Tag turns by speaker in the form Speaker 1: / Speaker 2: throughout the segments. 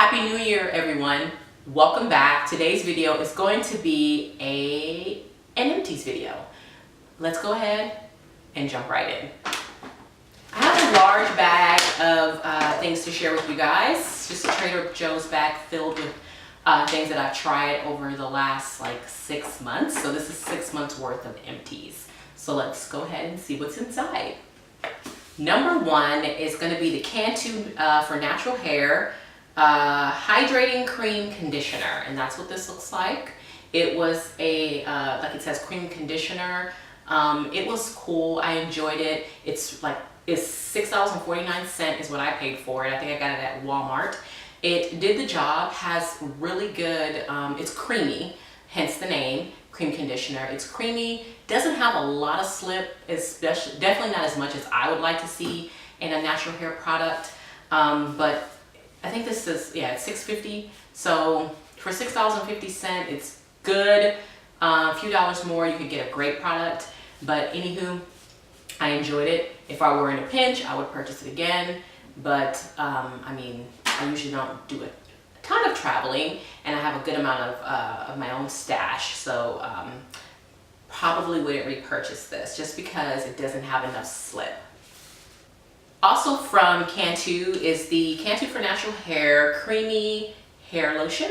Speaker 1: Happy New Year, everyone. Welcome back. Today's video is going to be an empties video. Let's go ahead and jump right in. I have a large bag of things to share with you guys. Just a Trader Joe's bag filled with things that I've tried over the last like 6 months. So this is 6 months worth of empties. So let's go ahead and see what's inside. Number one is going to be the Cantu for natural hair hydrating cream conditioner, and that's what this looks like. It was a like it says cream conditioner. It was cool. I enjoyed it. It's $6.49 is what I paid for it. I think I got it at Walmart. It did the job. Has really good. It's creamy, hence the name. Cream conditioner. It's creamy, doesn't have a lot of slip, especially definitely not as much as I would like to see in a natural hair product. But I think this is, yeah, it's $6.50. So for $6.50, it's good. A few dollars more, you could get a great product. But anywho, I enjoyed it. If I were in a pinch, I would purchase it again. But I mean, I usually don't do it. Ton of traveling, and I have a good amount of my own stash, so probably wouldn't repurchase this just because it doesn't have enough slip. Also from Cantu is the Cantu for Natural Hair Creamy Hair Lotion.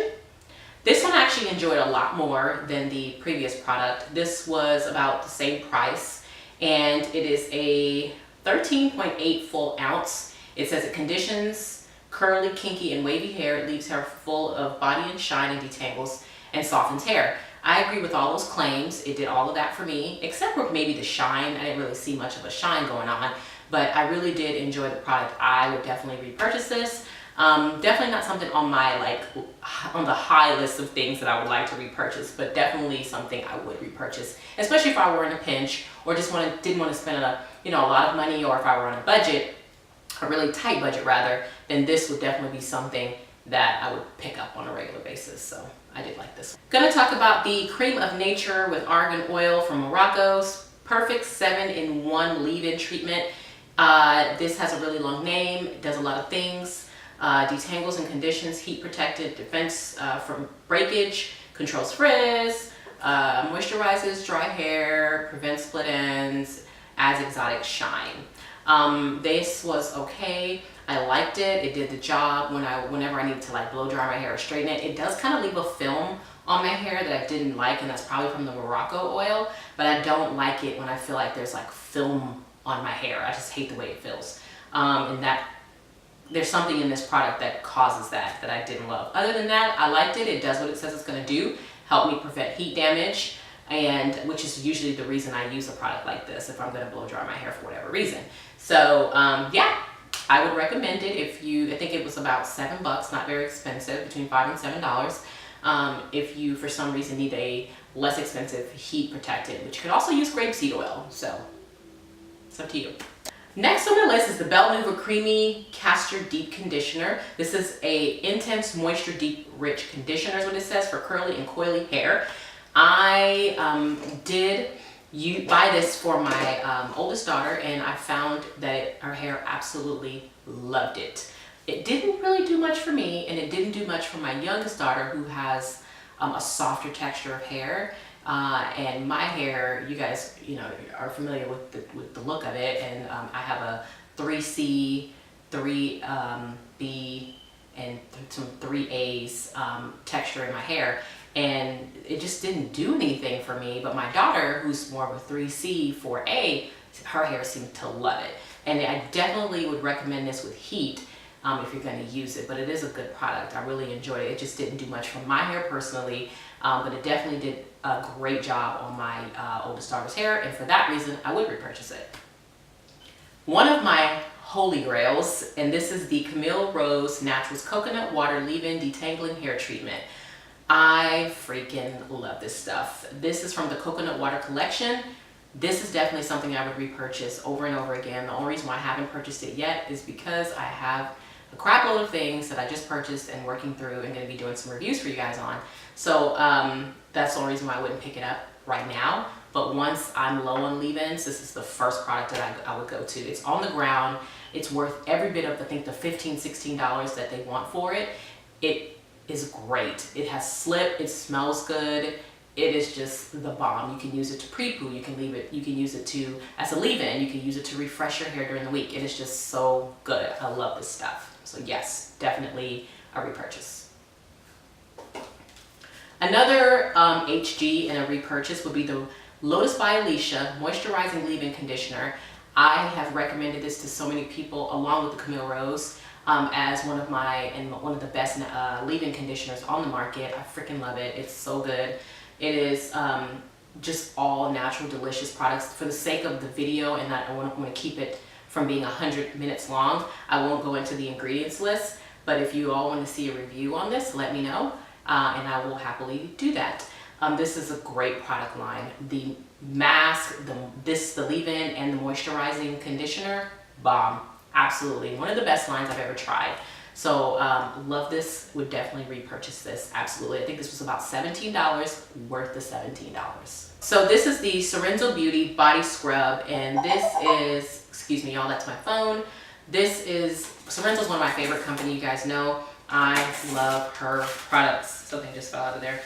Speaker 1: This one I actually enjoyed a lot more than the previous product. This was about the same price, and it is a 13.8 full ounce. It says it conditions curly, kinky, and wavy hair. It leaves hair full of body and shine and detangles and softens hair. I agree with all those claims. It did all of that for me, except for maybe the shine. I didn't really see much of a shine going on, but I really did enjoy the product. I would definitely repurchase this. Definitely not something on my on the high list of things that I would like to repurchase, but definitely something I would repurchase, especially if I were in a pinch or just didn't want to spend a lot of money, or if I were on a budget. A really tight budget rather, then this would definitely be something that I would pick up on a regular basis. So I did like this. Gonna talk about the Cream of Nature with Argan Oil from Morocco's Perfect 7-in-1 Leave-In Treatment. This has a really long name. It does a lot of things. Detangles and conditions, heat protected, defense from breakage, controls frizz, moisturizes dry hair, prevents split ends, adds exotic shine. This was okay. I liked it. It did the job whenever I needed to blow dry my hair or straighten it. It does kind of leave a film on my hair that I didn't like, and that's probably from the Morocco oil, but I don't like it when I feel like there's film on my hair. I just hate the way it feels. And that there's something in this product that causes that I didn't love. Other than that, I liked it. It does what it says it's going to do. Help me prevent heat damage, and which is usually the reason I use a product like this if I'm going to blow dry my hair for whatever reason. So yeah, I would recommend it if I think it was about $7, not very expensive, between $5 and $7. If you for some reason need a less expensive heat protected, which you could also use grapeseed oil, so it's up to you. Next on my list is the Belnuva Creamy Castor Deep Conditioner. This is a intense moisture deep rich conditioner is what it says for curly and coily hair. I did buy this for my oldest daughter, and I found that her hair absolutely loved it. It didn't really do much for me, and it didn't do much for my youngest daughter, who has a softer texture of hair. And my hair, you guys are familiar with the look of it, and I have a 3C, 3B, and some 3A's texture in my hair. And it just didn't do anything for me. But my daughter, who's more of a 3C, 4A, her hair seemed to love it. And I definitely would recommend this with heat if you're going to use it. But it is a good product. I really enjoyed it. It just didn't do much for my hair personally. But it definitely did a great job on my oldest daughter's hair. And for that reason, I would repurchase it. One of my holy grails, and this is the Camille Rose Naturals Coconut Water Leave-In Detangling Hair Treatment. I freaking love this stuff. This is from the Coconut Water Collection. This is definitely something I would repurchase over and over again. The only reason why I haven't purchased it yet is because I have a crap load of things that I just purchased and working through and going to be doing some reviews for you guys on. So that's the only reason why I wouldn't pick it up right now. But once I'm low on leave-ins, this is the first product that I would go to. It's on the ground. It's worth every bit of, I think, the $15, $16 that they want for it. It is great. It has slip, it smells good. It is just the bomb. You can use it to pre-poo, you can use it to as a leave-in, you can use it to refresh your hair during the week. It is just so good. I love this stuff. So yes, definitely a repurchase. Another HG and a repurchase would be the Lotus by Alicia Moisturizing Leave-In Conditioner. I have recommended this to so many people along with the Camille Rose as one of the best leave-in conditioners on the market. I freaking love it. It's so good. It is just all natural, delicious products. For the sake of the video, and I want to keep it from being 100 minutes long, I won't go into the ingredients list. But if you all want to see a review on this, let me know, and I will happily do that. This is a great product line. The mask, the leave-in, and the moisturizing conditioner, bomb. Absolutely, one of the best lines I've ever tried. So love this, would definitely repurchase this, absolutely. I think this was about $17, worth the $17. So this is the Sorenzo Beauty Body Scrub, and this is, excuse me y'all, that's my phone. Sorenzo's one of my favorite company, you guys know. I love her products. Something just fell out of there.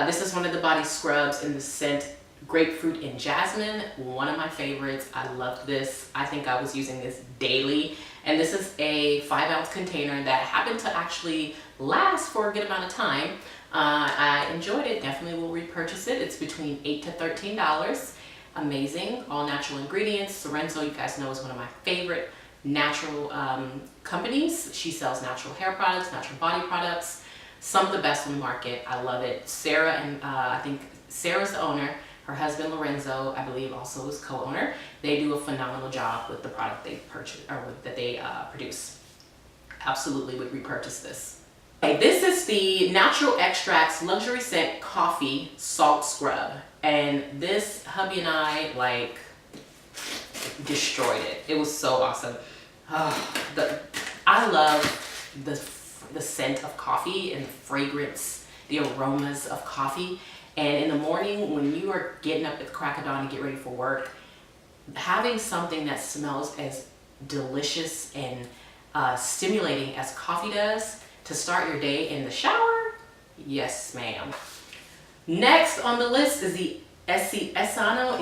Speaker 1: This is one of the body scrubs in the scent Grapefruit and Jasmine, one of my favorites. I loved this. I think I was using this daily. And this is a 5-ounce container that happened to actually last for a good amount of time. I enjoyed it, definitely will repurchase it. It's between $8 to $13. Amazing, all natural ingredients. Sorenzo, you guys know, is one of my favorite natural companies. She sells natural hair products, natural body products, some of the best on the market. I love it. Sarah and I think Sarah's the owner. Her husband Lorenzo, I believe, also is co-owner. They do a phenomenal job with the product they purchase or that they produce. Absolutely would repurchase this. Okay, this is the Natural Extracts Luxury Scent Coffee Salt Scrub, and this hubby and I like destroyed it. It was so awesome. I love the scent of coffee and the fragrance, the aromas of coffee. And in the morning, when you are getting up at the crack of dawn to get ready for work, having something that smells as delicious and stimulating as coffee does to start your day in the shower, yes ma'am. Next on the list is the Essano,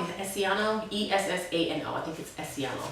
Speaker 1: E-S-S-A-N-O, I think it's Essano.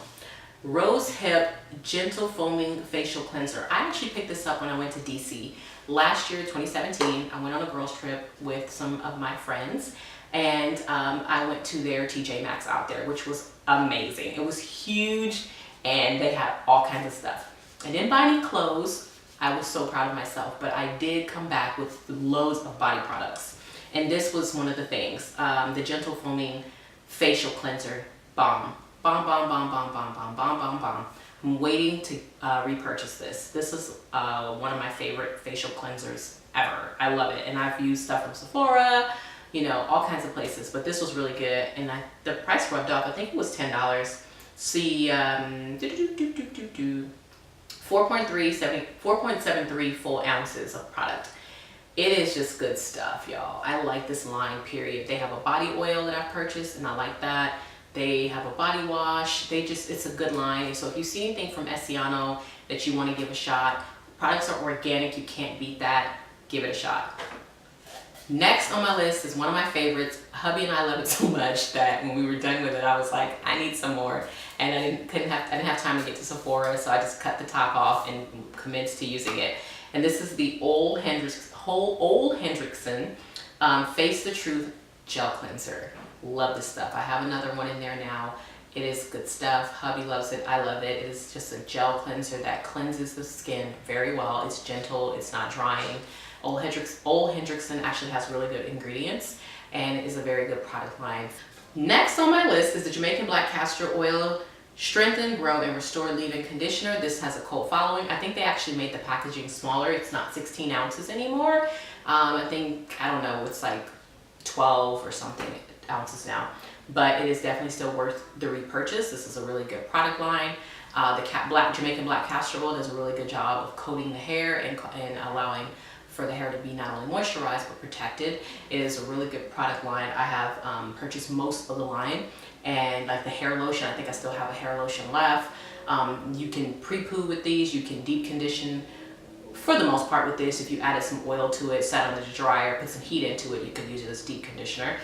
Speaker 1: Rose Hip Gentle Foaming Facial Cleanser. I actually picked this up when I went to DC. Last year, 2017, I went on a girls trip with some of my friends, and I went to their TJ Maxx out there, which was amazing. It was huge, and they had all kinds of stuff. I didn't buy any clothes. I was so proud of myself, but I did come back with loads of body products, and this was one of the things. The Gentle Foaming Facial Cleanser, bomb. Bomb, bomb, bomb, bomb, bomb, bomb, bomb, bomb, bomb. I'm waiting to repurchase this. This is one of my favorite facial cleansers ever. I love it. And I've used stuff from Sephora, you know, all kinds of places. But this was really good. And the price rubbed off. I think it was $10. See, 4.73 full ounces of product. It is just good stuff, y'all. I like this line, period. They have a body oil that I've purchased, and I like that. They have a body wash. It's a good line. So if you see anything from Essano that you want to give a shot, products are organic, you can't beat that. Give it a shot. Next on my list is one of my favorites. Hubby and I love it so much that when we were done with it, I was like, I need some more. And I didn't have time to get to Sephora, so I just cut the top off and commenced to using it. And this is the Ole Hendrickson Face the Truth Gel Cleanser. Love this stuff. I have another one in there now. It is good stuff. Hubby loves it. I love it. It is just a gel cleanser that cleanses the skin very well. It's gentle. It's not drying. Ole Hendrickson actually has really good ingredients and is a very good product line. Next on my list is the Jamaican Black Castor Oil Strengthen, Grow, and Restore Leave-In Conditioner. This has a cult following. I think they actually made the packaging smaller. It's not 16 ounces anymore. I think, I don't know, it's like 12 or something ounces now, but it is definitely still worth the repurchase. This is a really good product line. The Jamaican Black Castor Oil does a really good job of coating the hair and allowing for the hair to be not only moisturized but protected. It is a really good product line. I have purchased most of the line, and like the hair lotion, I think I still have a hair lotion left. You can pre-poo with these. You can deep condition for the most part with this, if you added some oil to it, sat on the dryer, put some heat into it, you could use it as deep conditioner.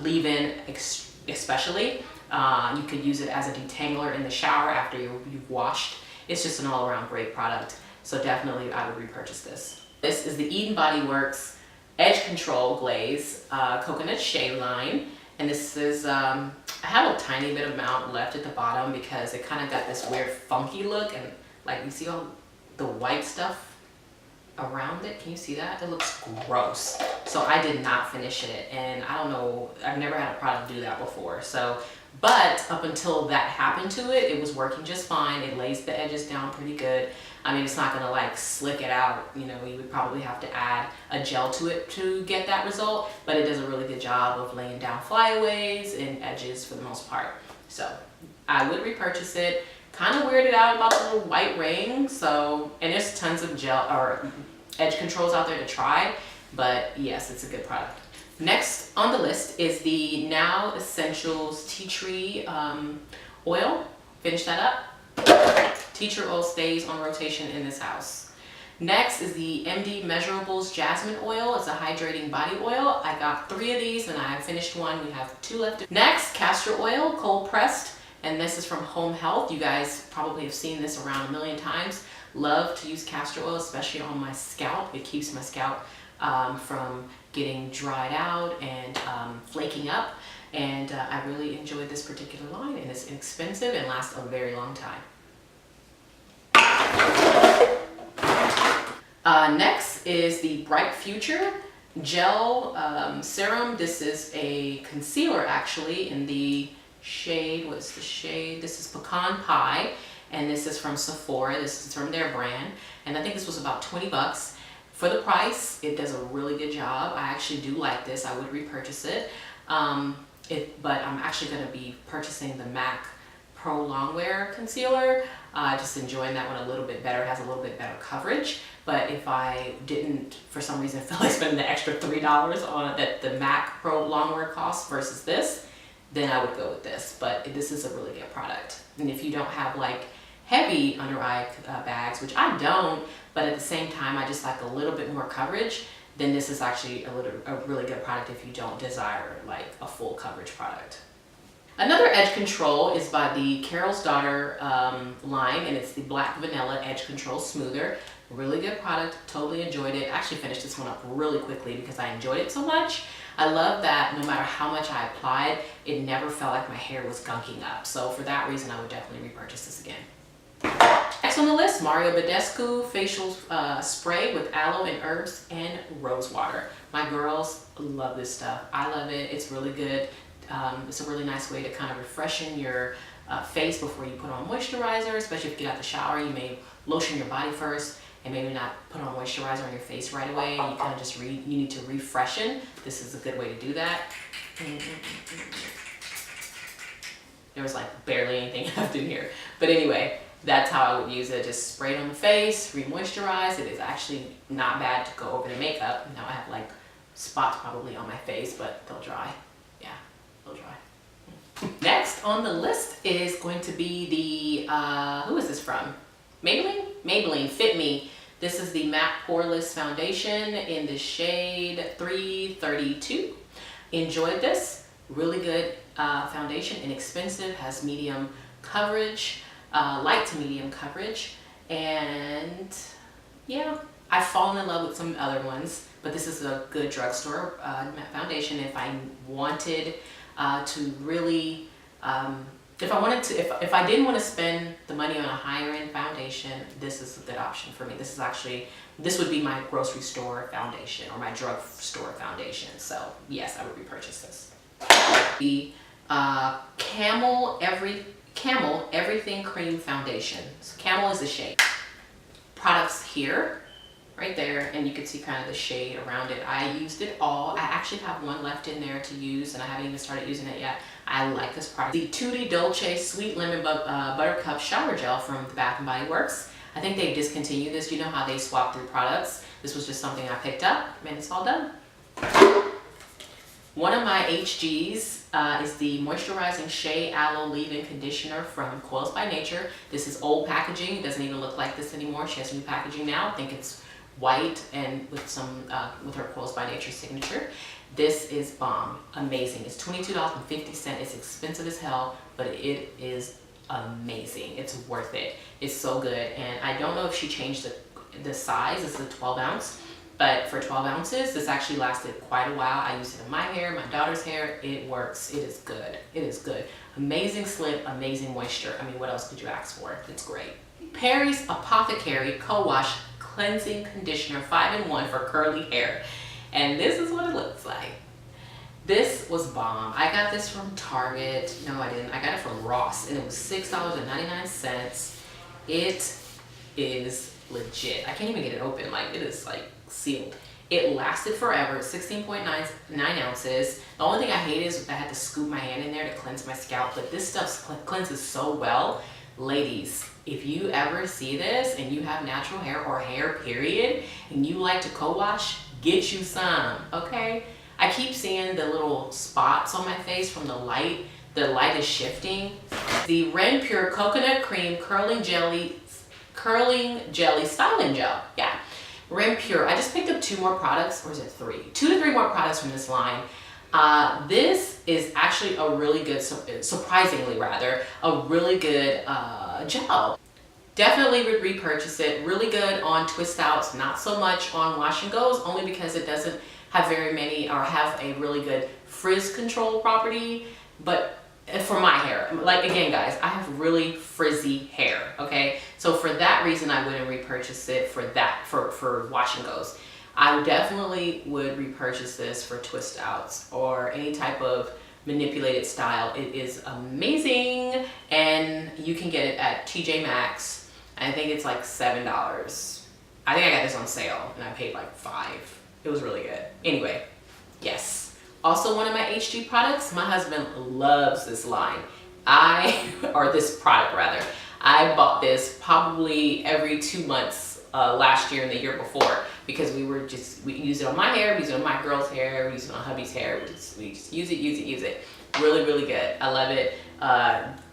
Speaker 1: Leave-in especially, you could use it as a detangler in the shower after you've washed. It's just an all-around great product. So definitely I would repurchase this. This is the Eden Body Works Edge Control Glaze Coconut Shea Line. And this is, I have a tiny bit of amount left at the bottom because it kind of got this weird funky look, and like you see all the white stuff around it. Can you see that? It looks gross. So I did not finish it, and I don't know, I've never had a product do that before. So, but up until that happened to it, it was working just fine. It lays the edges down pretty good. I mean, it's not gonna like slick it out. You know, you would probably have to add a gel to it to get that result, but it does a really good job of laying down flyaways and edges for the most part. So I would repurchase it. Kind of weirded out about the little white ring. So, and there's tons of gel or edge controls out there to try, but yes, it's a good product. Next on the list is the Now Essentials Tea Tree Oil. Finish that up. Tea tree oil stays on rotation in this house. Next is the MD Measurables Jasmine Oil. It's a hydrating body oil. I got 3 of these and I finished one. We have 2 left. Next, castor oil, cold pressed. And this is from Home Health. You guys probably have seen this around a million times. Love to use castor oil, especially on my scalp. It keeps my scalp from getting dried out and flaking up. And I really enjoyed this particular line, and it's inexpensive and lasts a very long time. Next is the Bright Future Gel Serum. This is a concealer actually in the shade, what's the shade? This is Pecan Pie, and this is from Sephora. This is from their brand, and I think this was about 20 bucks. For the price, it does a really good job. I actually do like this. I would repurchase it. But I'm actually going to be purchasing the MAC Pro Longwear Concealer. Just enjoying that one a little bit better. It has a little bit better coverage. But if I didn't, for some reason, feel like spending the extra $3 on that the MAC Pro Longwear costs versus this, then I would go with this. But this is a really good product. And if you don't have like heavy under eye bags, which I don't, but at the same time, I just like a little bit more coverage, then this is actually a really good product if you don't desire like a full coverage product. Another edge control is by the Carol's Daughter line, and it's the Black Vanilla Edge Control Smoother. Really good product, totally enjoyed it. I actually finished this one up really quickly because I enjoyed it so much. I love that no matter how much I applied, it never felt like my hair was gunking up. So for that reason, I would definitely repurchase this again. Next on the list, Mario Badescu Facial Spray with Aloe and Herbs and Rose Water. My girls love this stuff. I love it. It's really good. It's a really nice way to kind of refreshen your face before you put on moisturizer, especially if you get out the shower. You may lotion your body first and maybe not put on moisturizer on your face right away. You kind of just you need to refreshen. This is a good way to do that. There was like barely anything left in here. But anyway, that's how I would use it. Just spray it on the face, re-moisturize. It is actually not bad to go over the makeup. Now I have like spots probably on my face, but they'll dry. Yeah, they'll dry. Next on the list is going to be the, who is this from? Maybelline? Maybelline Fit Me. This is the Matte Poreless Foundation in the shade 332. Enjoyed this. Really good foundation, inexpensive, has medium coverage, light to medium coverage, and yeah, I've fallen in love with some other ones, but this is a good drugstore foundation. If I wanted to really, if I didn't want to spend the money on a higher end foundation, this is a good option for me. This would be my grocery store foundation or my drug store foundation. So yes, I would repurchase this. The Camel Everything Cream Foundation. So Camel is the shade. Products here, right there, and you can see kind of the shade around it. I used it all. I actually have one left in there to use, and I haven't even started using it yet. I like this product. The Tutti Dolce Sweet Lemon Buttercup Shower Gel from the Bath & Body Works. I think they've discontinued this. You know how they swap through products. This was just something I picked up, and it's all done. One of my HGs is the Moisturizing Shea Aloe Leave-In Conditioner from Coils by Nature. This is old packaging. It doesn't even look like this anymore. She has new packaging now. I think it's white and with some with her Coils by Nature signature. This is bomb. Amazing. It's $22.50. It's expensive as hell, but it is amazing. It's worth it. It's so good. And I don't know if she changed the size. It's a 12 ounce. But for 12 ounces, this actually lasted quite a while. I used it in my hair, my daughter's hair. It works. It is good. It is good. Amazing slip, amazing moisture. I mean, what else could you ask for? It's great. Perry's Apothecary Co-Wash Cleansing Conditioner 5-in-1 for curly hair. And this is what it looks like. This was bomb. I got this from Target. No, I didn't. I got it from Ross, and it was $6.99. It is legit. I can't even get it open. Like, it is like sealed. It lasted forever. 16.9 ounces. The only thing I hate is I had to scoop my hand in there to cleanse my scalp, but this stuff cleanses so well. Ladies, if you ever see this and you have natural hair or hair period and you like to co-wash, get you some, okay? I keep seeing the little spots on my face from the light. The light is shifting. The Ren Pure Coconut Cream Curling Jelly Styling Gel. Yeah. Ren Pure. I just picked up 2 more products, or is it 3? 2 to 3 more products from this line. This is actually a really good, surprisingly rather, a really good gel. Definitely would repurchase it. Really good on twist outs, not so much on wash and goes, only because it doesn't have very many or have a really good frizz control property. But for my hair, like again guys, I have really frizzy hair, okay? So for that reason, I wouldn't repurchase it for that, for wash and goes. I definitely would repurchase this for twist outs or any type of manipulated style. It is amazing, and you can get it at TJ Maxx. I think it's like $7. I think I got this on sale and I paid like $5. It was really good. Anyway, yes. Also, one of my HG products, my husband loves this line. Or this product rather. I bought this probably every 2 months last year and the year before, because we use it on my hair, we use it on my girl's hair, we use it on hubby's hair. We just use it. Really, really good. I love it.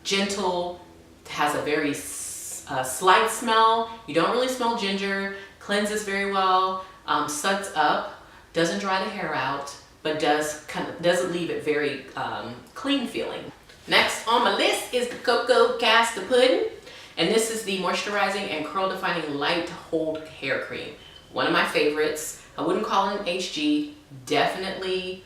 Speaker 1: Gentle, has a very slight smell. You don't really smell ginger. Cleanses very well. Suds up. Doesn't dry the hair out, but doesn't leave it very clean feeling. Next on my list is the Cocoa Castor Pudding, and this is the moisturizing and curl defining light hold hair cream. One of my favorites. I wouldn't call it an HG. Definitely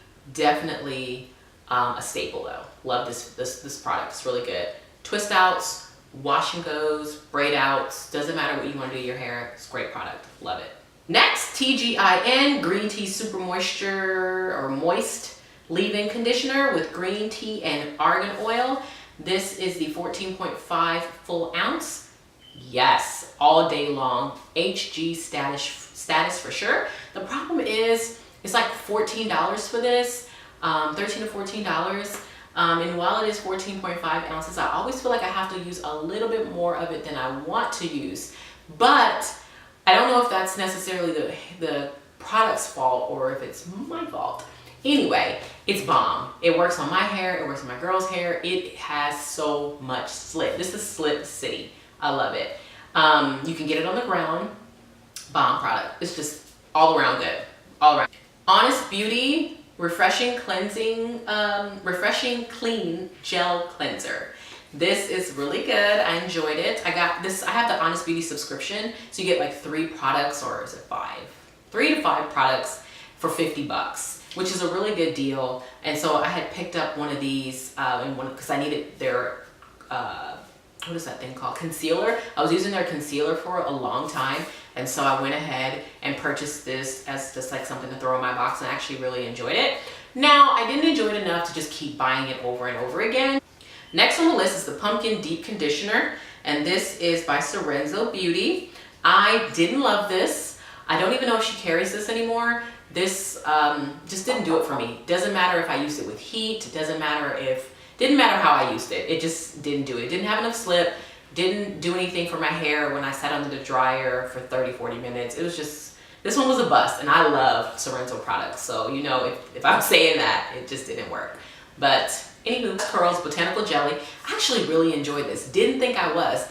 Speaker 1: a staple though. Love this product. It's really good. Twist outs, wash and goes, braid outs. Doesn't matter what you want to do to your hair. It's a great product. Love it. Next, TGIN Green Tea Super Moisture or Moist Leave-In Conditioner with green tea and argan oil. This is the 14.5 full ounce. Yes, all day long. HG status for sure. The problem is it's like $14 for this, $13 to $14. And while it is 14.5 ounces, I always feel like I have to use a little bit more of it than I want to use. But I don't know if that's necessarily the product's fault or if it's my fault. Anyway, it's bomb. It works on my hair. It works on my girl's hair. It has so much slip. This is Slip City. I love it. You can get it on the ground. Bomb product. It's just all around good. All around. Honest Beauty Refreshing Cleansing, Refreshing Clean Gel Cleanser. This is really good. I enjoyed it. I got this. I have the Honest Beauty subscription, so you get like 3 products, or is it 5? 3 to 5 products for $50, which is a really good deal. And so I had picked up one of these because I needed their what is that thing called? Concealer. I was using their concealer for a long time, and so I went ahead and purchased this as just like something to throw in my box, and I actually really enjoyed it. Now, I didn't enjoy it enough to just keep buying it over and over again. Next on the list is the Pumpkin Deep Conditioner, and this is by Sorenzo Beauty. I didn't love this. I don't even know if she carries this anymore. This just didn't do it for me. Doesn't matter if I used it with heat. Didn't matter how I used it. It just didn't do it. It didn't have enough slip. Didn't do anything for my hair when I sat under the dryer for 30, 40 minutes. It was just This one was a bust, and I love Sorrento products. So, you know, if I'm saying that, it just didn't work. But anywho, Curls Botanical Jelly. I actually really enjoyed this. Didn't think I was.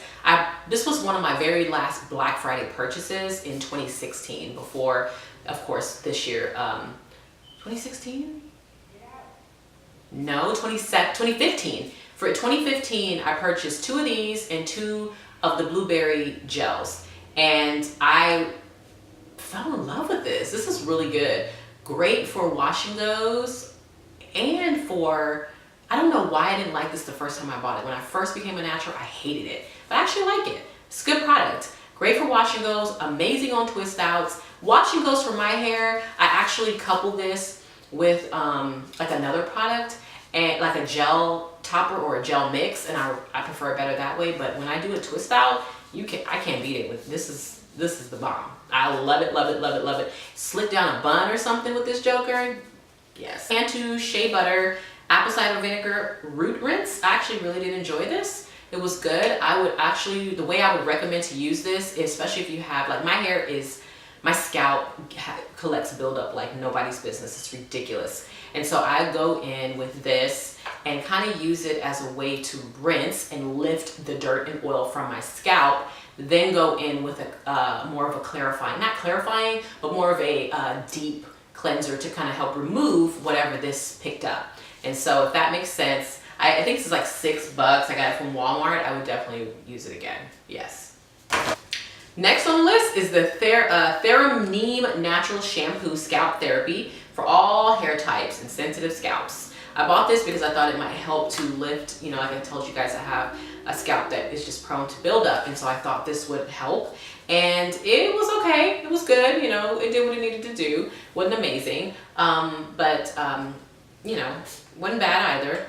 Speaker 1: This was one of my very last Black Friday purchases in 2016 before, of course, this year. 2016? No, 2015. For 2015, I purchased 2 of these and 2 of the blueberry gels. And I fell in love with this. This is really good. Great for washing those and for, I don't know why I didn't like this the first time I bought it. When I first became a natural, I hated it. But I actually like it. It's a good product. Great for washing goes, amazing on twist outs. Washing goes for my hair. I actually couple this with like another product and like a gel topper or a gel mix, and I prefer it better that way. But when I do a twist out, I can't beat it with this is the bomb. I love it, love it, love it, love it. Slick down a bun or something with this joker. Yes. Cantu Shea Butter Apple Cider Vinegar Root Rinse. I actually really did enjoy this. It was good. I would actually, the way I would recommend to use this, especially if you have, like my scalp collects buildup like nobody's business. It's ridiculous. And so I go in with this and kind of use it as a way to rinse and lift the dirt and oil from my scalp. Then go in with a more of a clarifying, not clarifying, but more of a deep cleanser to kind of help remove whatever this picked up. And so if that makes sense, I think this is like $6. I got it from Walmart. I would definitely use it again. Yes. Next on the list is the Theramine Natural Shampoo Scalp Therapy for all hair types and sensitive scalps. I bought this because I thought it might help to lift, you know, like I told you guys, I have a scalp that is just prone to buildup, and so I thought this would help. And it was okay. It was good. You know, it did what it needed to do. Wasn't amazing, but you know, wasn't bad either.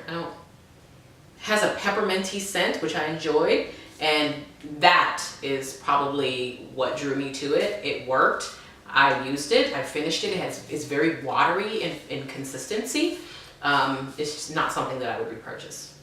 Speaker 1: Has a pepperminty scent, which I enjoyed, and that is probably what drew me to it. It worked. I used it. I finished it. It's very watery in consistency. It's just not something that I would repurchase.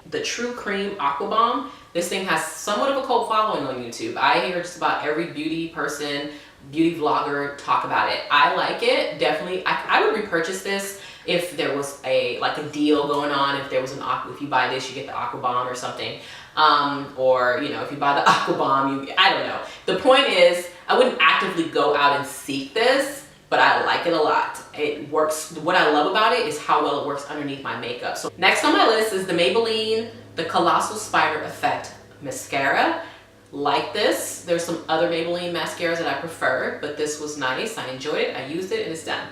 Speaker 1: The True Creme Aqua Bomb. This thing has somewhat of a cult following on YouTube. I hear just about every beauty person, beauty vlogger talk about it. I like it, definitely. I would repurchase this if there was a deal going on. If there was if you buy this, you get the Aqua Bomb or something. Or, you know, if you buy the Aqua Bomb, I don't know. The point is, I wouldn't actively go out and seek this, but I like it a lot. It works. What I love about it is how well it works underneath my makeup. So next on my list is the Maybelline, the Colossal Spider Effect Mascara. Like this. There's some other Maybelline mascaras that I prefer, but this was nice. I enjoyed it. I used it, and it's done.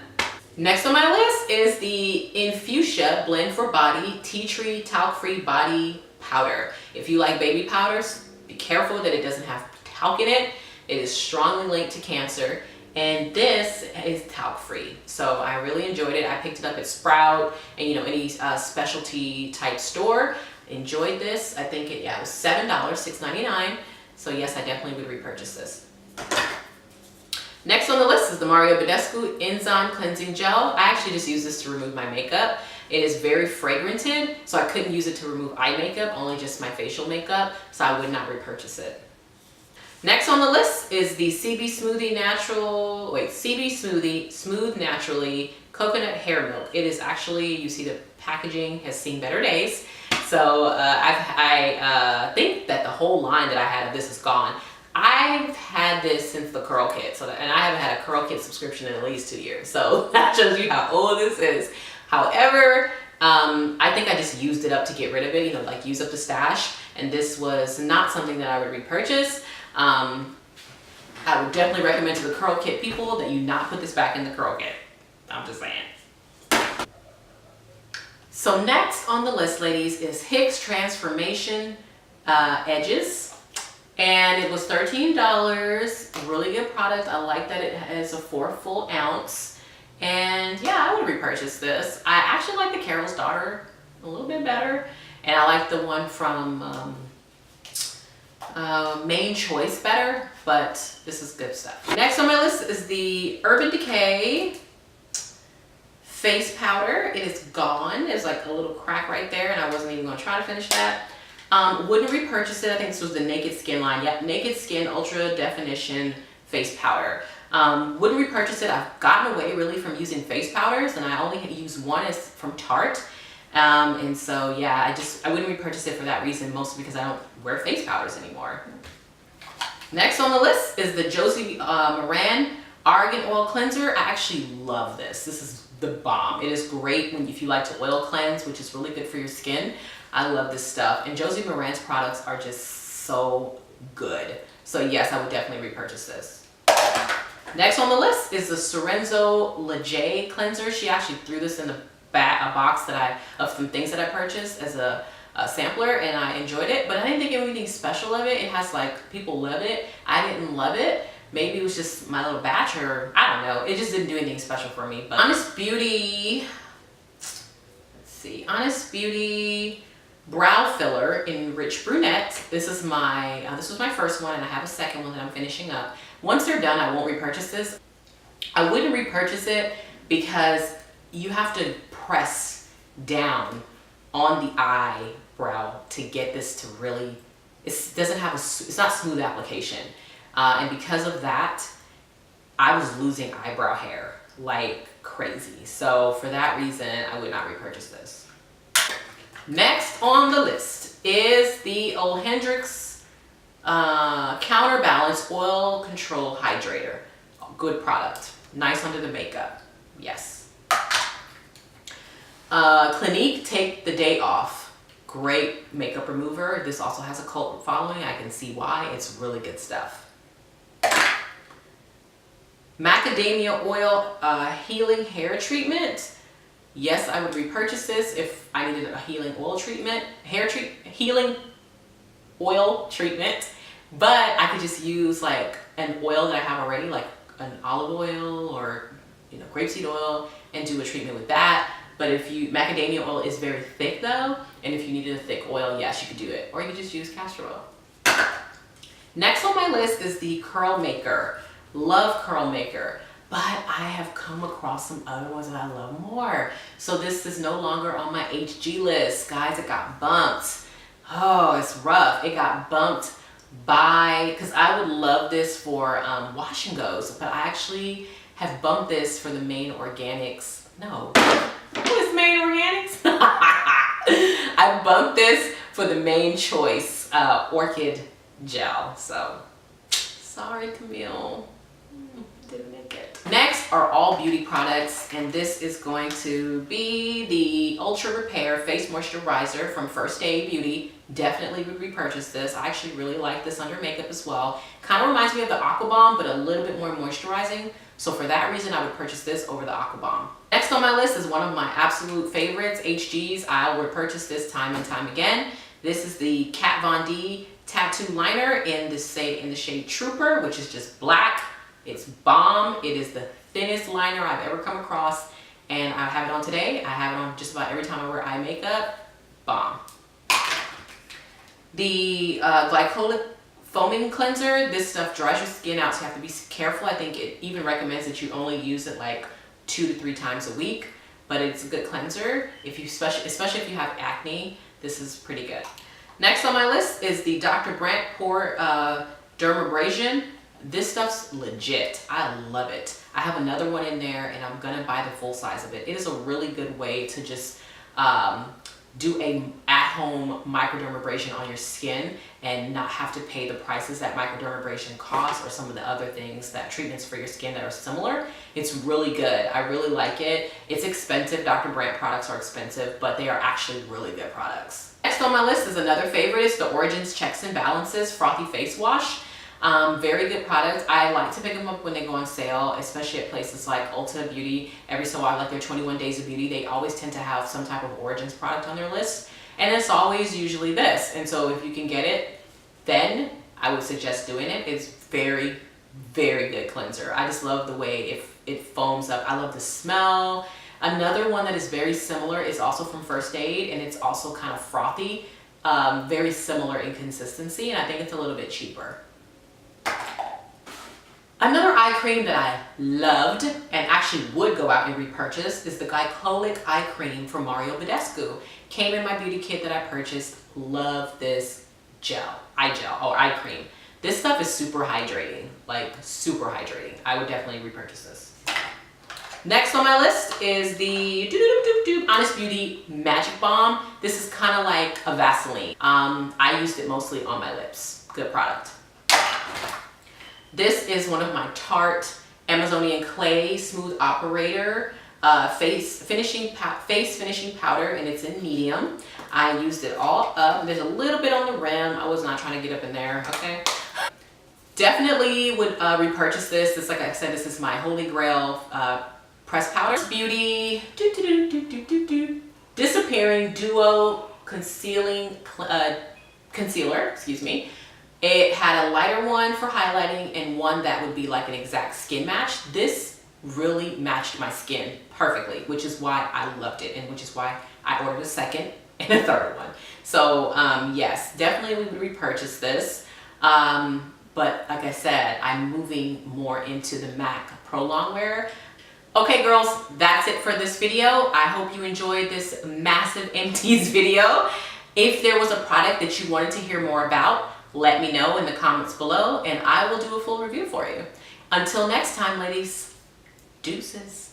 Speaker 1: Next on my list is the Infusia Blend for Body Tea Tree Talc-Free Body Powder. If you like baby powders, be careful that it doesn't have talc in it. It is strongly linked to cancer, and this is talc-free. So I really enjoyed it. I picked it up at Sprout and, you know, any specialty type store. Enjoyed this. I think it was $7, $6.99. So yes, I definitely would repurchase this. Next on the list is the Mario Badescu Enzyme Cleansing Gel. I actually just use this to remove my makeup. It is very fragranted, so I couldn't use it to remove eye makeup, only just my facial makeup, so I would not repurchase it. Next on the list is the CB Smooth Naturally Coconut Hair Milk. It is actually, you see the packaging has seen better days. So I think that the whole line that I had of this is gone. I've had this since the Curl Kit, and I haven't had a Curl Kit subscription in at least 2 years. So that shows you how old this is. However, I think I just used it up to get rid of it, you know, like use up the stash. And this was not something that I would repurchase. I would definitely recommend to the Curl Kit people that you not put this back in the Curl Kit. I'm just saying. So next on the list, ladies, is Hicks Transformation Edges. And it was $13, really good product. I like that it has a 4 full ounce. And yeah, I would repurchase this. I actually like the Carol's Daughter a little bit better. And I like the one from Main Choice better, but this is good stuff. Next on my list is the Urban Decay Face Powder. It is gone. There's like a little crack right there, and I wasn't even gonna try to finish that. Wouldn't repurchase it. I think this was the Naked Skin line. Yep, Naked Skin Ultra Definition face powder. Wouldn't repurchase it. I've gotten away really from using face powders, and I only use one is from Tarte. And so yeah, I wouldn't repurchase it for that reason, mostly because I don't wear face powders anymore. Next on the list is the Josie Maran Argan Oil Cleanser. I actually love this. This is the bomb. It is great if you like to oil cleanse, which is really good for your skin. I love this stuff. And Josie Maran's products are just so good. So yes, I would definitely repurchase this. Next on the list is the Sorenzo Leger Cleanser. She actually threw this in a box of some things that I purchased as a sampler, and I enjoyed it, but I didn't think anything special of it. It has like, people love it. I didn't love it. Maybe it was just my little batch, or I don't know. It just didn't do anything special for me. But Honest Beauty, let's see, Honest Beauty Brow Filler in Rich Brunette. This was my first one, and I have a second one that I'm finishing up. Once they're done, I won't repurchase this. I wouldn't repurchase it because you have to press down on the eyebrow to get this to really, it's not smooth application. And because of that, I was losing eyebrow hair like crazy. So for that reason, I would not repurchase this. Next on the list is the Ole Hendrix Counterbalance Oil Control Hydrator. Good product. Nice under the makeup. Yes. Clinique Take the Day Off. Great makeup remover. This also has a cult following. I can see why. It's really good stuff. Macadamia Oil Healing Hair Treatment. Yes, I would repurchase this if I needed a healing oil treatment, healing oil treatment. But I could just use like an oil that I have already, like an olive oil or grapeseed oil, and do a treatment with that. But macadamia oil is very thick though, and if you needed a thick oil, yes, you could do it. Or you could just use castor oil. Next on my list is the Curl Maker. Love Curl Maker, but I have come across some other ones that I love more. So this is no longer on my HG list. Guys, it got bumped. Oh, it's rough. It got bumped because I would love this for wash and goes, but I actually have bumped this for the Main Organics. No, who is Main Organics? I bumped this for the Main Choice Orchid Gel. So sorry, Camille, didn't make it. Next are all beauty products, and this is going to be the Ultra Repair Face Moisturizer from First Aid Beauty. Definitely would repurchase this. I actually really like this under makeup as well. Kind of reminds me of the Aqua Bomb, but a little bit more moisturizing. So for that reason, I would purchase this over the Aqua Bomb. Next on my list is one of my absolute favorites, HGs. I would purchase this time and time again. This is the Kat Von D Tattoo Liner in the shade Trooper, which is just black. It's bomb. It is the thinnest liner I've ever come across, and I have it on today. I have it on just about every time I wear eye makeup. Bomb. The Glycolic Foaming Cleanser. This stuff dries your skin out, so you have to be careful. I think it even recommends that you only use it like 2 to 3 times a week, but it's a good cleanser. Especially if you have acne, this is pretty good. Next on my list is the Dr. Brandt Pore Dermabrasion. This stuff's legit. I love it. I have another one in there, and I'm gonna buy the full size of it. It is a really good way to just do a at-home microdermabrasion on your skin and not have to pay the prices that microdermabrasion costs or some of the other things, that treatments for your skin that are similar. It's really good. I really like it. It's expensive. Dr. Brandt products are expensive, but they are actually really good products. Next on my list is another favorite. It's the Origins Checks and Balances Frothy Face Wash. Very good products. I like to pick them up when they go on sale, especially at places like Ulta Beauty. Every so while, like their 21 Days of Beauty, they always tend to have some type of Origins product on their list. And it's always usually this. And so if you can get it, then I would suggest doing it. It's very, very good cleanser. I just love the way it foams up. I love the smell. Another one that is very similar is also from First Aid, and it's also kind of frothy, very similar in consistency, and I think it's a little bit cheaper. Another eye cream that I loved and actually would go out and repurchase is the Glycolic Eye Cream from Mario Badescu. Came in my beauty kit that I purchased. Love this eye cream. This stuff is super hydrating, like super hydrating. I would definitely repurchase this. Next on my list is the Honest Beauty Magic Balm. This is kind of like a Vaseline. I used it mostly on my lips. Good product. This is one of my Tarte Amazonian Clay Smooth Operator face finishing powder, and it's in medium. I used it all up. There's a little bit on the rim. I was not trying to get up in there, okay? Definitely would repurchase this. This, like I said, this is my Holy Grail pressed powder. Beauty Disappearing Duo Concealing Concealer, excuse me. It had a lighter one for highlighting and one that would be like an exact skin match. This really matched my skin perfectly, which is why I loved it, and which is why I ordered a second and a third one. So yes, definitely would repurchase this. But like I said, I'm moving more into the MAC Pro Longwear. Okay girls, that's it for this video. I hope you enjoyed this massive Empties video. If there was a product that you wanted to hear more about, let me know in the comments below and I will do a full review for you. Until next time, ladies, deuces.